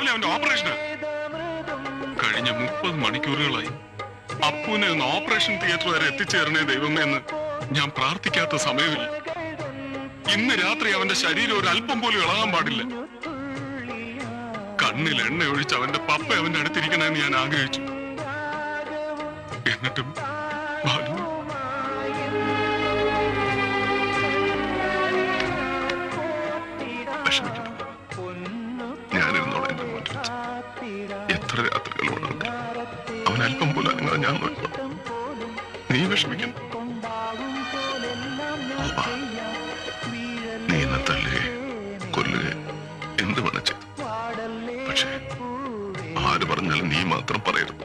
രാവിലെ അവന്റെ ഓപ്പറേഷന്. കഴിഞ്ഞ 30 മണിക്കൂറുകളായി അപ്പുവിനെ ഒന്ന് ഓപ്പറേഷൻ തിയേറ്റർ വരെ എത്തിച്ചേരണേ ദൈവമേ എന്ന് ഞാൻ പ്രാർത്ഥിക്കാത്ത സമയമില്ല. ഇന്ന് രാത്രി അവന്റെ ശരീരം ഒരു അല്പം പോലും ഇളകാൻ പാടില്ല. കണ്ണിൽ എണ്ണ ഒഴിച്ച് അവന്റെ പപ്പ അവന്റെ അടുത്തിരിക്കണമെന്ന് ഞാൻ ആഗ്രഹിച്ചു. എന്നിട്ടും ഞാനിരുന്നോളാം എന്റെ മോനെ. എത്ര രാത്രികളോടുണ്ട് അവൻ അല്പം പോലും അനങ്ങാൻ ഞാൻ നോക്കണം. നീ വിഷമിക്കുന്നു. നീ എന്നെ തല്ലുകയെ കൊല്ലുകയെ എന്ത് വേണം ചെയ്തു. പക്ഷേ ആര് പറഞ്ഞാലും നീ മാത്രം പറയരുത്.